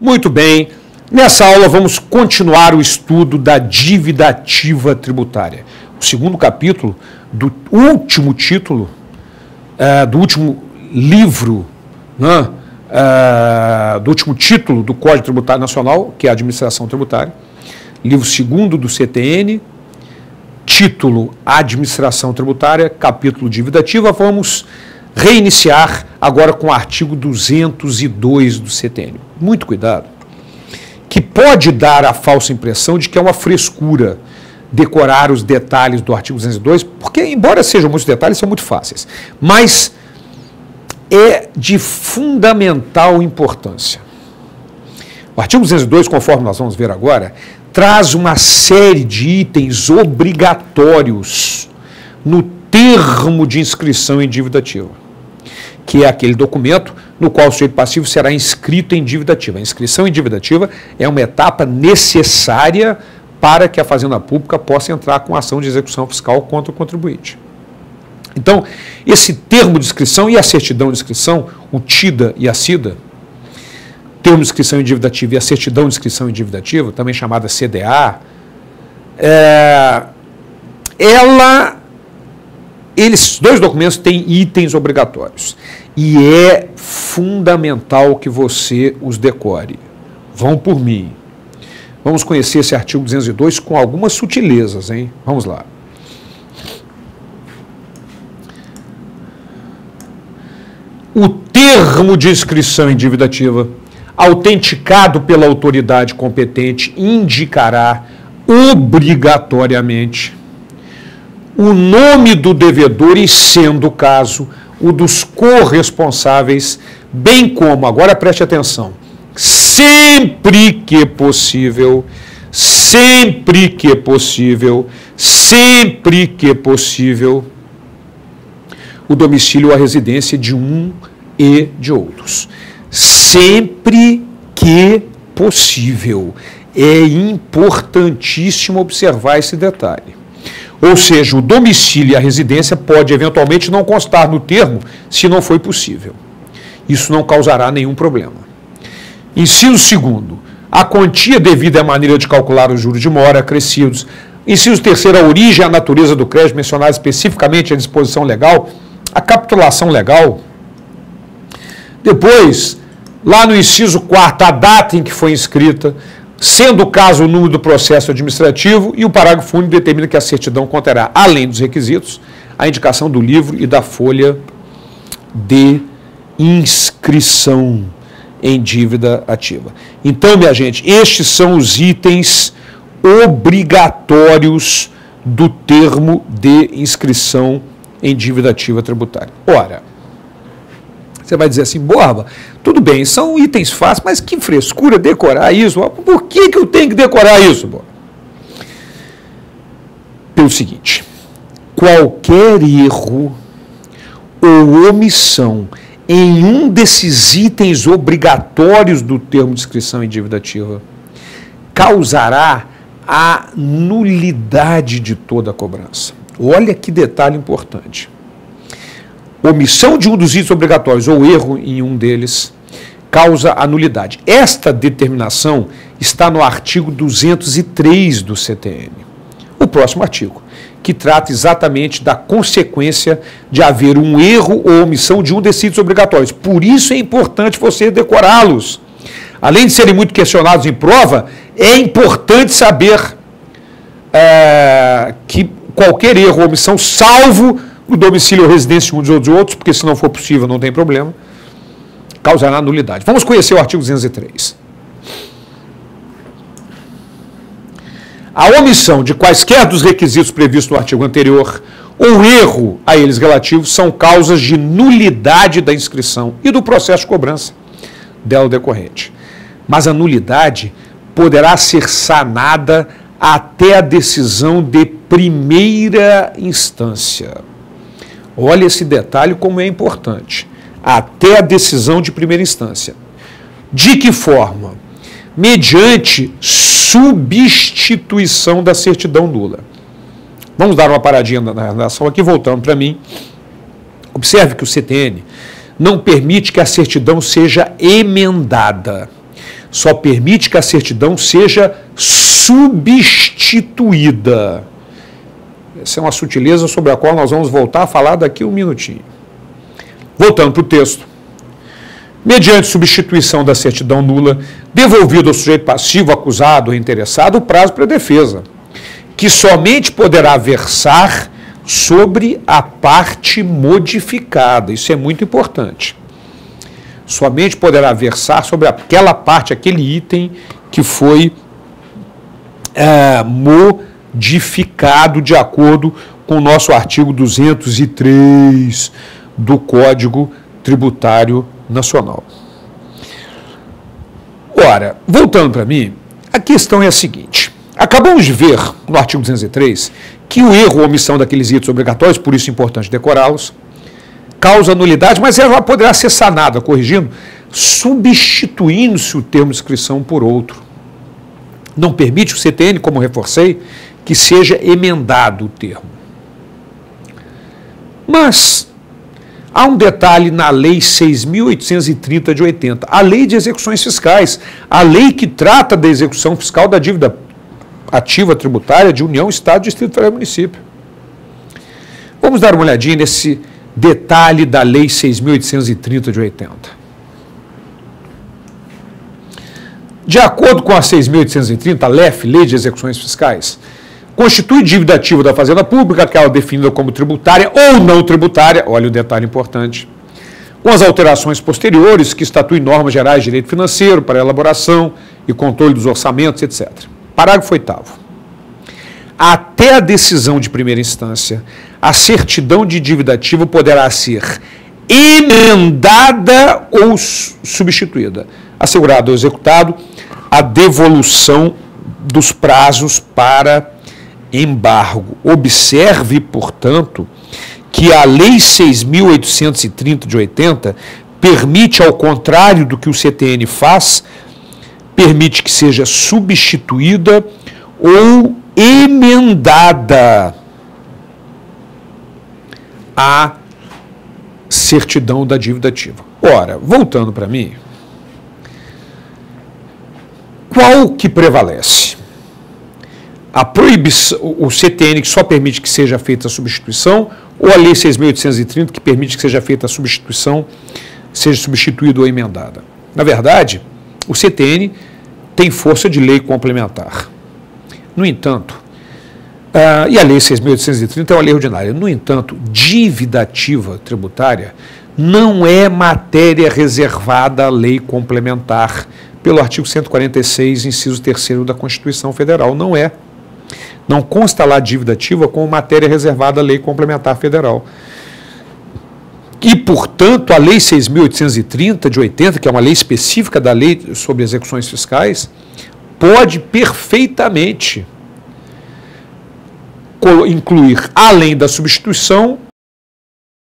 Muito bem, nessa aula vamos continuar o estudo da dívida ativa tributária. O segundo capítulo do último título, do último livro, né, do último título do Código Tributário Nacional, que é a Administração Tributária, livro segundo do CTN, título Administração Tributária, capítulo Dívida Ativa. Vamos reiniciar agora com o artigo 202 do CTN. Muito cuidado, que pode dar a falsa impressão de que é uma frescura decorar os detalhes do artigo 202, porque, embora sejam muitos detalhes, são muito fáceis, mas é de fundamental importância. O artigo 202, conforme nós vamos ver agora, traz uma série de itens obrigatórios no termo de inscrição em dívida ativa, que é aquele documento no qual o sujeito passivo será inscrito em dívida ativa. A inscrição em dívida ativa é uma etapa necessária para que a Fazenda Pública possa entrar com ação de execução fiscal contra o contribuinte. Então, esse termo de inscrição e a certidão de inscrição, o TIDA e a CIDA, termo de inscrição em dívida ativa e a certidão de inscrição em dívida ativa, também chamada CDA, esses dois documentos têm itens obrigatórios e é fundamental que você os decore. Vão por mim. Vamos conhecer esse artigo 202 com algumas sutilezas, hein? Vamos lá. O termo de inscrição em dívida ativa, autenticado pela autoridade competente, indicará obrigatoriamente o nome do devedor e, sendo o caso, o dos corresponsáveis, bem como, agora preste atenção, sempre que possível, o domicílio ou a residência de um e de outros. Sempre que possível. É importantíssimo observar esse detalhe. Ou seja, o domicílio e a residência pode eventualmente não constar no termo se não foi possível. Isso não causará nenhum problema. Inciso segundo, a quantia devida à maneira de calcular os juros de mora acrescidos. Inciso terceiro, a origem e a natureza do crédito mencionado especificamente a disposição legal, a capitulação legal. Depois, lá no inciso 4º, a data em que foi inscrita, sendo o caso o número do processo administrativo, e o parágrafo único determina que a certidão conterá, além dos requisitos, a indicação do livro e da folha de inscrição em dívida ativa. Então, minha gente, estes são os itens obrigatórios do termo de inscrição em dívida ativa tributária. Ora, você vai dizer assim, Borba, tudo bem, são itens fáceis, mas que frescura decorar isso. Por que eu tenho que decorar isso, Borba? Pelo seguinte, qualquer erro ou omissão em um desses itens obrigatórios do termo de inscrição em dívida ativa causará a nulidade de toda a cobrança. Olha que detalhe importante. Omissão de um dos itens obrigatórios ou erro em um deles causa a nulidade. Esta determinação está no artigo 203 do CTN. O próximo artigo, que trata exatamente da consequência de haver um erro ou omissão de um desses itens obrigatórios. Por isso é importante você decorá-los. Além de serem muito questionados em prova, é importante saber que qualquer erro ou omissão, salvo o domicílio ou residência de um dos outros, porque se não for possível não tem problema, causará nulidade. Vamos conhecer o artigo 203. A omissão de quaisquer dos requisitos previstos no artigo anterior ou erro a eles relativos são causas de nulidade da inscrição e do processo de cobrança dela decorrente. Mas a nulidade poderá ser sanada até a decisão de primeira instância. Olha esse detalhe como é importante. Até a decisão de primeira instância. De que forma? Mediante substituição da certidão nula. Vamos dar uma paradinha na redação aqui, voltando para mim. Observe que o CTN não permite que a certidão seja emendada. só permite que a certidão seja substituída. Essa é uma sutileza sobre a qual nós vamos voltar a falar daqui a um minutinho. Voltando para o texto. Mediante substituição da certidão nula, devolvido ao sujeito passivo, acusado ou interessado, o prazo para a defesa, que somente poderá versar sobre a parte modificada. Isso é muito importante. Somente poderá versar sobre aquela parte, aquele item que foi modificado de acordo com o nosso artigo 203 do Código Tributário Nacional. Ora, voltando para mim, a questão é a seguinte. Acabamos de ver, no artigo 203, que o erro ou omissão daqueles itens obrigatórios, por isso é importante decorá-los, causa nulidade, mas ela poderá ser sanada, corrigindo, substituindo-se o termo de inscrição por outro. Não permite o CTN, como reforcei, que seja emendado o termo. Mas há um detalhe na Lei 6.830 de 80, a Lei de Execuções Fiscais, a lei que trata da execução fiscal da dívida ativa tributária de União, Estado, Distrito Federal e Município. Vamos dar uma olhadinha nesse detalhe da Lei 6.830 de 80. De acordo com a 6.830, a LEF, Lei de Execuções Fiscais, constitui dívida ativa da Fazenda Pública, aquela definida como tributária ou não tributária, olha o detalhe importante, com as alterações posteriores que estatuem normas gerais de direito financeiro para elaboração e controle dos orçamentos, etc. Parágrafo 8º. Até a decisão de primeira instância, a certidão de dívida ativa poderá ser emendada ou substituída, assegurado ao executado a devolução dos prazos para embargo. Observe, portanto, que a Lei 6.830 de 80 permite, ao contrário do que o CTN faz, permite que seja substituída ou emendada a certidão da dívida ativa. Ora, voltando para mim, qual que prevalece? A proibição, o CTN que só permite que seja feita a substituição, ou a Lei 6.830 que permite que seja feita a substituição, seja substituída ou emendada? Na verdade, o CTN tem força de lei complementar. No entanto, e a Lei 6.830 é uma lei ordinária, no entanto, dívida ativa tributária não é matéria reservada à lei complementar pelo artigo 146, inciso 3º da Constituição Federal. Não é. Não consta lá dívida ativa como matéria reservada à lei complementar federal. E, portanto, a Lei 6.830 de 80, que é uma lei específica da lei sobre execuções fiscais, pode perfeitamente incluir, além da substituição,